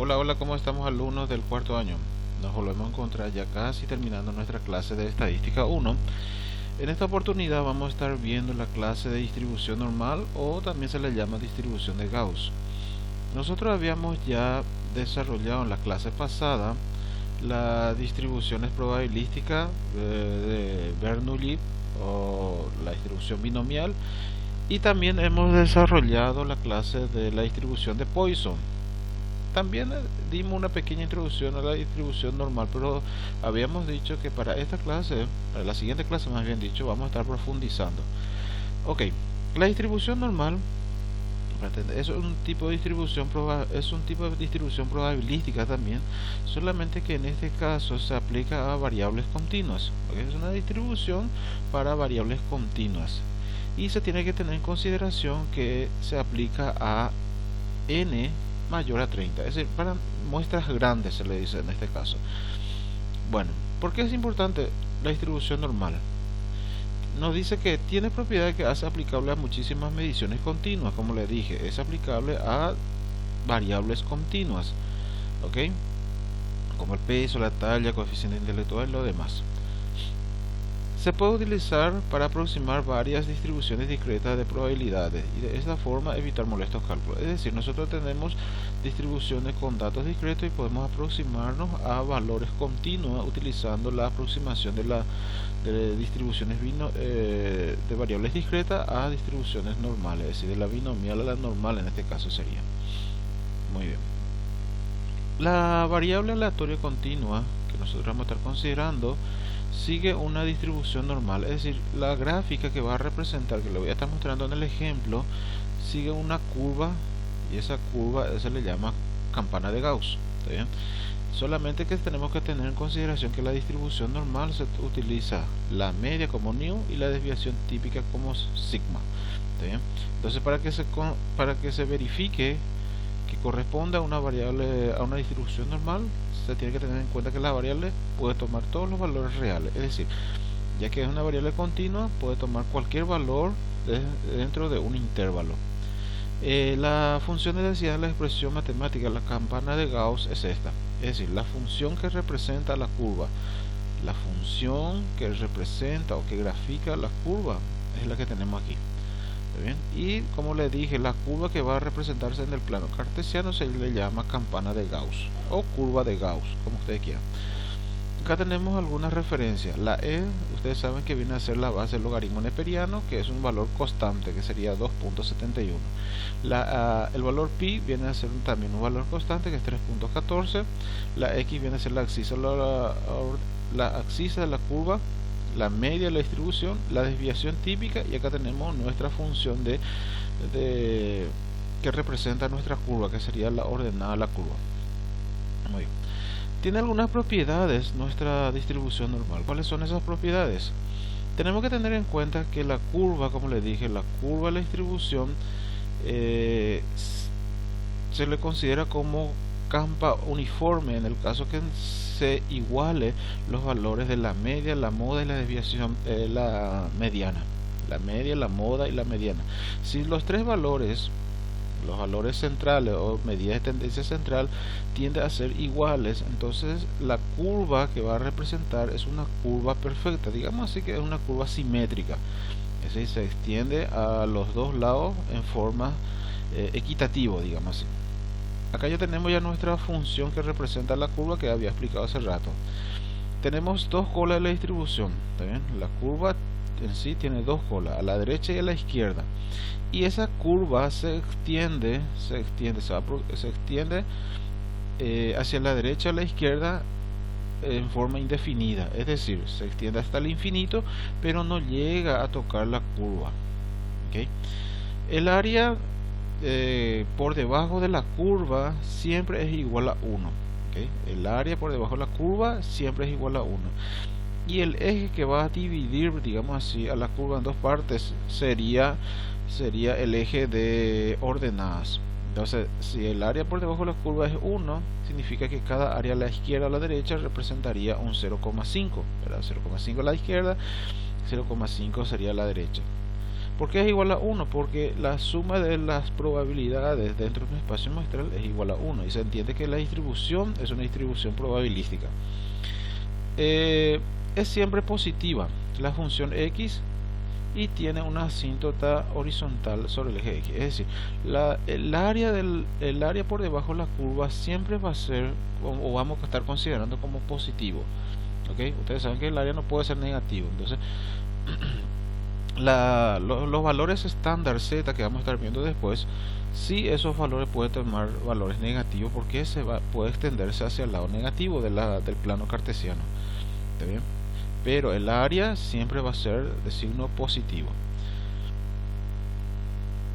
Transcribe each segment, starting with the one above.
Hola, hola, ¿cómo estamos alumnos del cuarto año? Nos volvemos a encontrar ya casi terminando nuestra clase de estadística 1. En esta oportunidad vamos a estar viendo la clase de distribución normal o también se le llama distribución de Gauss. Nosotros habíamos ya desarrollado en la clase pasada las distribuciones probabilísticas de Bernoulli o la distribución binomial, y también hemos desarrollado la clase de la distribución de Poisson. También dimos una pequeña introducción a la distribución normal, pero habíamos dicho que para esta clase, para la siguiente clase más bien dicho, vamos a estar profundizando. Ok, la distribución normal es un tipo de distribución probabilística también, solamente que en este caso se aplica a variables continuas. ¿Okay? Es una distribución para variables continuas y se tiene que tener en consideración que se aplica a n mayor a 30, es decir, para muestras grandes se le dice en este caso. Bueno, ¿por qué es importante la distribución normal? Nos dice que tiene propiedades que hace aplicable a muchísimas mediciones continuas, como le dije, es aplicable a variables continuas, ¿ok? Como el peso, la talla, coeficiente intelectual y lo demás. Se puede utilizar para aproximar varias distribuciones discretas de probabilidades y de esta forma evitar molestos cálculos. Es decir, nosotros tenemos distribuciones con datos discretos y podemos aproximarnos a valores continuos utilizando la aproximación de distribuciones de variables discretas a distribuciones normales, es decir, de la binomial a la normal en este caso sería. Muy bien. La variable aleatoria continua que nosotros vamos a estar considerando sigue una distribución normal, es decir, la gráfica que va a representar, que lo voy a estar mostrando en el ejemplo, sigue una curva y esa curva se le llama campana de Gauss. ¿Está bien? Solamente que tenemos que tener en consideración que la distribución normal se utiliza la media como nu y la desviación típica como sigma. ¿Está bien? Entonces para que se verifique que corresponde a una variable, a una distribución normal, se tiene que tener en cuenta que la variable puede tomar todos los valores reales, es decir, ya que es una variable continua, puede tomar cualquier valor dentro de un intervalo. La función de densidad de la expresión matemática, la campana de Gauss, es esta, es decir, la función que representa la curva, la función que representa o que grafica la curva es la que tenemos aquí. Bien. Y como le dije, la curva que va a representarse en el plano cartesiano se le llama campana de Gauss o curva de Gauss, como ustedes quieran. Acá tenemos algunas referencias. La e, ustedes saben que viene a ser la base del logaritmo neperiano, que es un valor constante, que sería 2.71. El valor pi viene a ser también un valor constante, que es 3.14. La x viene a ser la abscisa de la curva, la media de la distribución, la desviación típica, y acá tenemos nuestra función que representa nuestra curva, que sería la ordenada de la curva. Muy bien. Tiene algunas propiedades nuestra distribución normal. ¿Cuáles son esas propiedades? Tenemos que tener en cuenta que la curva, como les dije, la curva de la distribución se le considera como campa uniforme en el caso que se iguale los valores de la media, la moda y la desviación, la mediana. La media, la moda y la mediana. Si los tres valores, los valores centrales o medidas de tendencia central, tienden a ser iguales, entonces la curva que va a representar es una curva perfecta, digamos así que es una curva simétrica, es decir, se extiende a los dos lados en forma equitativa, digamos así. Acá ya tenemos ya nuestra función que representa la curva que había explicado hace rato. Tenemos dos colas de la distribución, ¿está bien? La curva en sí tiene dos colas, a la derecha y a la izquierda, y esa curva se extiende hacia la derecha o la izquierda en forma indefinida, es decir, se extiende hasta el infinito, pero no llega a tocar la curva. ¿Okay? El área por debajo de la curva siempre es igual a 1. ¿Okay? El área por debajo de la curva siempre es igual a 1. Y el eje que va a dividir, digamos así, a la curva en dos partes sería el eje de ordenadas. Entonces, si el área por debajo de la curva es 1, significa que cada área a la izquierda o a la derecha representaría un 0,5. 0,5 a la izquierda, 0,5 sería a la derecha. ¿Por qué es igual a 1? Porque la suma de las probabilidades dentro de un espacio muestral es igual a 1 y se entiende que la distribución es una distribución probabilística. Es siempre positiva la función x y tiene una asíntota horizontal sobre el eje x, es decir, el área por debajo de la curva siempre va a ser, o vamos a estar considerando como positivo. ¿Okay? Ustedes saben que el área no puede ser negativo, entonces los valores estándar z que vamos a estar viendo después, sí, esos valores pueden tomar valores negativos porque puede extenderse hacia el lado negativo del plano cartesiano. ¿Está bien? Pero el área siempre va a ser de signo positivo.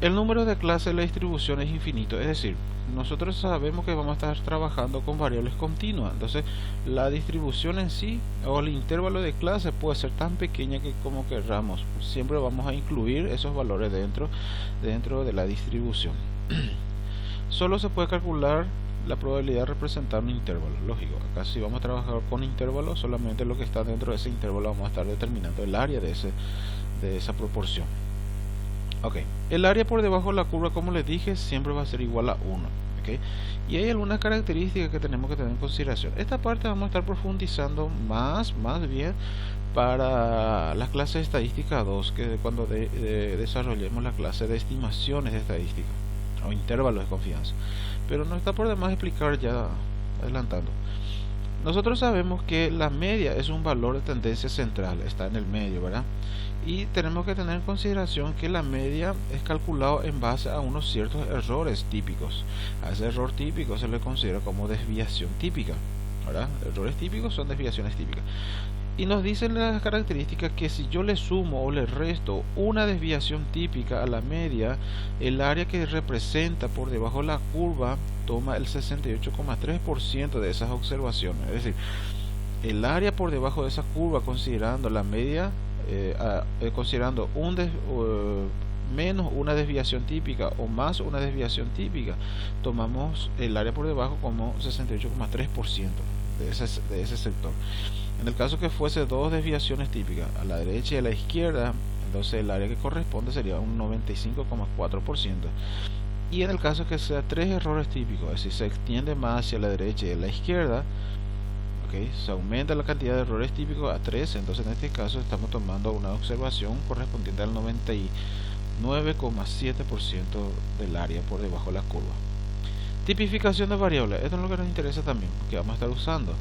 El número de clases de la distribución es infinito, es decir, nosotros sabemos que vamos a estar trabajando con variables continuas, entonces la distribución en sí o el intervalo de clase puede ser tan pequeña que como querramos, siempre vamos a incluir esos valores dentro de la distribución. Solo se puede calcular la probabilidad de representar un intervalo, lógico. Acá si vamos a trabajar con intervalos, solamente lo que está dentro de ese intervalo vamos a estar determinando el área de esa proporción. Ok, el área por debajo de la curva, como les dije, siempre va a ser igual a 1. ¿Okay? Y hay algunas características que tenemos que tener en consideración. Esta parte vamos a estar profundizando más bien para las clases de estadística 2, que cuando desarrollemos la clase de estimaciones de estadística o intervalos de confianza. Pero no está por demás explicar ya adelantando. Nosotros sabemos que la media es un valor de tendencia central, está en el medio, ¿verdad? Y tenemos que tener en consideración que la media es calculado en base a unos ciertos errores típicos. A ese error típico se le considera como desviación típica, ¿verdad? Errores típicos son desviaciones típicas. Y nos dicen las características que si yo le sumo o le resto una desviación típica a la media, el área que representa por debajo de la curva toma el 68,3% de esas observaciones. Es decir, el área por debajo de esa curva, considerando la media, considerando menos una desviación típica o más una desviación típica, tomamos el área por debajo como 68,3% de ese sector. En el caso que fuese dos desviaciones típicas, a la derecha y a la izquierda, entonces el área que corresponde sería un 95,4%. Y en el caso que sea tres errores típicos, es decir, se extiende más hacia la derecha y a la izquierda, ¿okay? Se aumenta la cantidad de errores típicos a 3, entonces en este caso estamos tomando una observación correspondiente al 99,7% del área por debajo de la curva. Tipificación de variables, esto es lo que nos interesa también, que vamos a estar usando.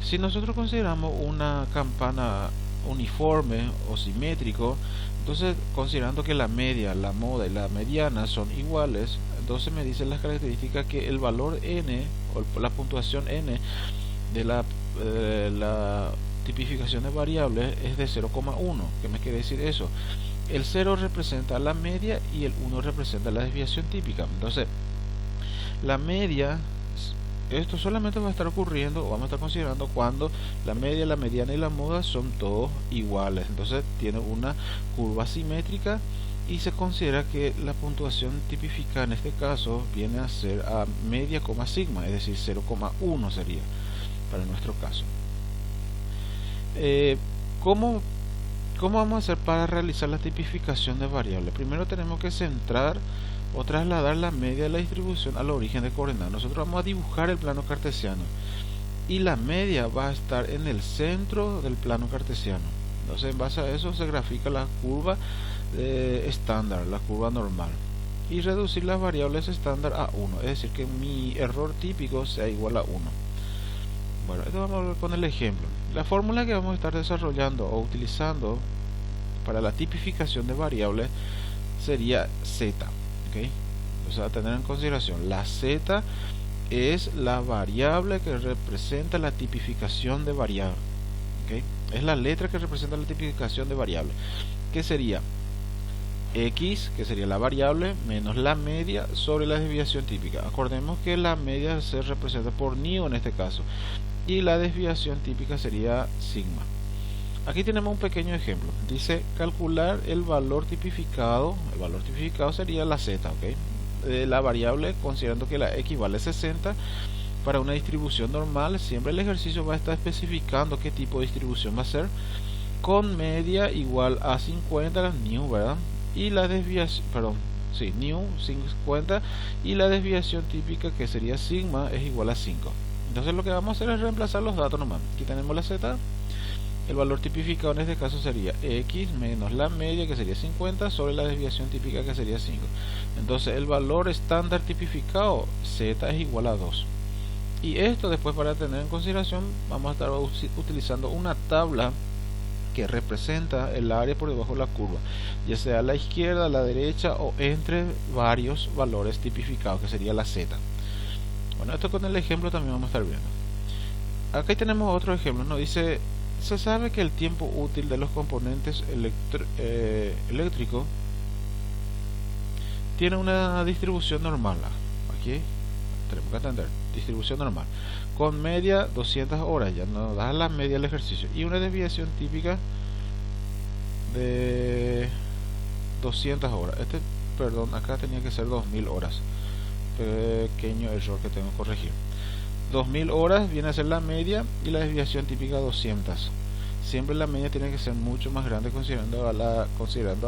Si nosotros consideramos una campana uniforme o simétrico, entonces considerando que la media, la moda y la mediana son iguales, entonces me dicen las características que el valor n o la puntuación n de la tipificación de variables es de 0,1. ¿Qué me quiere decir eso? El 0 representa la media y el 1 representa la desviación típica. Entonces la media, esto solamente va a estar ocurriendo o vamos a estar considerando cuando la media, la mediana y la moda son todos iguales. Entonces tiene una curva simétrica y se considera que la puntuación tipificada en este caso viene a ser a media, sigma, es decir 0,1 sería para nuestro caso. ¿Cómo vamos a hacer para realizar la tipificación de variables? Primero tenemos que centrar o trasladar la media de la distribución al origen de coordenadas. Nosotros vamos a dibujar el plano cartesiano y la media va a estar en el centro del plano cartesiano. Entonces en base a eso se grafica la curva estándar, la curva normal, y reducir las variables estándar a 1, es decir que mi error típico sea igual a 1. Bueno, esto vamos a ver con el ejemplo. La fórmula que vamos a estar desarrollando o utilizando para la tipificación de variables sería z. ¿Okay? O sea, tener en consideración, la z es la variable que representa la tipificación de variable. ¿Okay? Es la letra que representa la tipificación de variable. ¿Qué sería? X, que sería la variable, menos la media sobre la desviación típica. Acordemos que la media se representa por nu en este caso y la desviación típica sería sigma. Aquí tenemos un pequeño ejemplo. Dice calcular el valor tipificado. El valor tipificado sería la z, ¿okay? La variable, considerando que la x vale 60 para una distribución normal. Siempre el ejercicio va a estar especificando qué tipo de distribución va a ser, con media igual a 50 nu, ¿verdad? y la desviación, perdón, sí, new 50, y la desviación típica, que sería sigma, es igual a 5. Entonces lo que vamos a hacer es reemplazar los datos nomás. Aquí tenemos la z, el valor tipificado en este caso sería x menos la media, que sería 50, sobre la desviación típica, que sería 5. Entonces el valor estándar tipificado, z, es igual a 2. Y esto después, para tener en consideración, vamos a estar utilizando una tabla que representa el área por debajo de la curva, ya sea a la izquierda, a la derecha o entre varios valores tipificados, que sería la z. Bueno, esto con el ejemplo también vamos a estar viendo. Acá tenemos otro ejemplo, nos dice: se sabe que el tiempo útil de los componentes eléctricos tiene una distribución normal. Aquí tenemos que entender, distribución normal, con media 200 horas, ya nos da la media del ejercicio, y una desviación típica de 200 horas. Perdón, acá tenía que ser 2000 horas. Pequeño error que tengo que corregir. 2000 horas viene a ser la media y la desviación típica 200. Siempre la media tiene que ser mucho más grande considerando a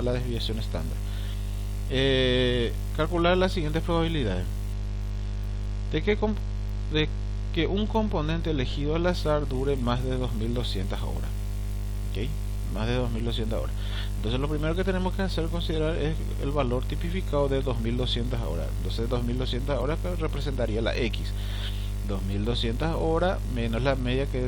la desviación estándar. Calcular las siguientes probabilidades de que un componente elegido al azar dure más de 2200 horas. ¿Okay? Más de 2200 horas. Entonces lo primero que tenemos que hacer, considerar, es el valor tipificado de 2200 horas. Entonces 2200 horas representaría la x. 2200 horas menos la media que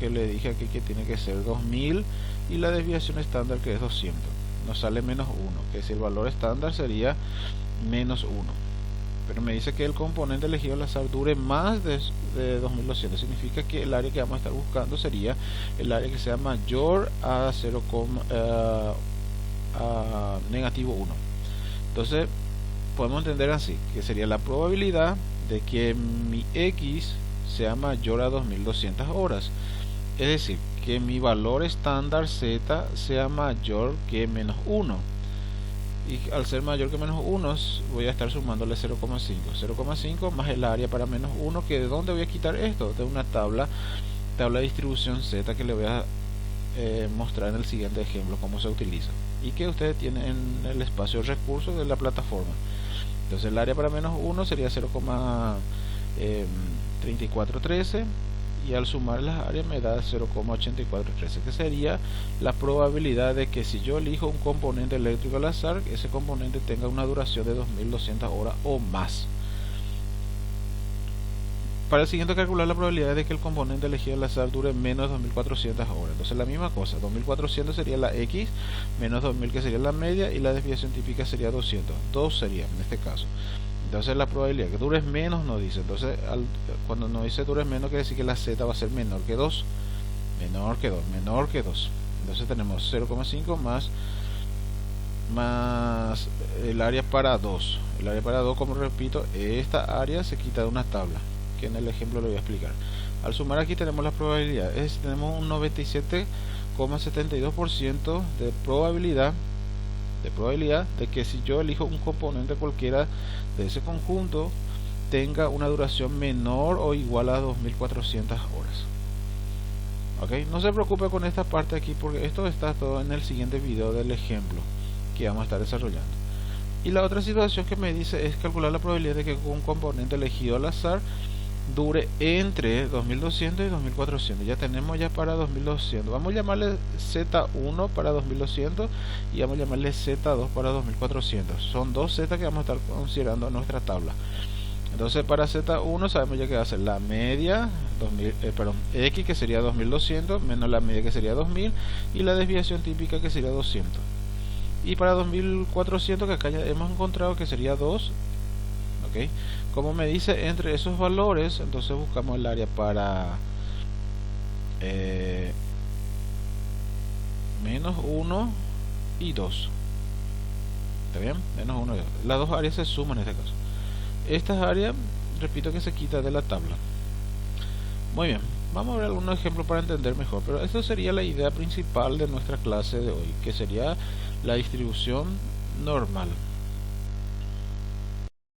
le dije aquí, que tiene que ser 2000, y la desviación estándar, que es 200. Nos sale menos 1, que si el valor estándar sería menos 1. Pero me dice que el componente elegido al azar dure más de 2200. Significa que el área que vamos a estar buscando sería el área que sea mayor a 0, a negativo 1. Entonces podemos entender así, que sería la probabilidad de que mi x sea mayor a 2200 horas. Es decir, que mi valor estándar z sea mayor que menos 1. Y al ser mayor que menos 1, voy a estar sumándole 0,5 más el área para menos 1, que de dónde voy a quitar esto, de una tabla de distribución z, que le voy a mostrar en el siguiente ejemplo cómo se utiliza, y que ustedes tienen en el espacio recursos de la plataforma. Entonces el área para menos 1 sería 0,3413, y al sumar las áreas me da 0,8413, que sería la probabilidad de que, si yo elijo un componente eléctrico al azar, ese componente tenga una duración de 2200 horas o más. Para el siguiente, calcular la probabilidad de que el componente elegido al azar dure menos de 2400 horas. Entonces la misma cosa, 2400 sería la x, menos 2000, que sería la media, y la desviación típica sería 200. 2 sería en este caso. Entonces la probabilidad que dures menos nos dice, entonces cuando nos dice dures menos, quiere decir que la z va a ser menor que 2, menor que 2, menor que 2. Entonces tenemos 0,5 más el área para 2. El área para 2, como repito, esta área se quita de una tabla, que en el ejemplo lo voy a explicar. Al sumar aquí tenemos la probabilidad, es decir, tenemos un 97,72% de probabilidad de que, si yo elijo un componente cualquiera de ese conjunto, tenga una duración menor o igual a 2400 horas. ¿Okay? No se preocupe con esta parte aquí, porque esto está todo en el siguiente video del ejemplo que vamos a estar desarrollando. Y la otra situación que me dice es calcular la probabilidad de que un componente elegido al azar dure entre 2200 y 2400. Ya tenemos ya para 2200. Vamos a llamarle Z1 para 2200 y vamos a llamarle Z2 para 2400. Son dos Z que vamos a estar considerando en nuestra tabla. Entonces para Z1 sabemos ya que va a ser la media, X, que sería 2200, menos la media, que sería 2000, y la desviación típica, que sería 200. Y para 2400, que acá ya hemos encontrado que sería 2. ¿Okay? Como me dice entre esos valores, entonces buscamos el área para menos 1 y 2. ¿Está bien? Menos 1 y 2. Las dos áreas se suman en este caso. Estas áreas, repito, que se quita de la tabla. Muy bien, vamos a ver algunos ejemplos para entender mejor, pero esta sería la idea principal de nuestra clase de hoy, que sería la distribución normal.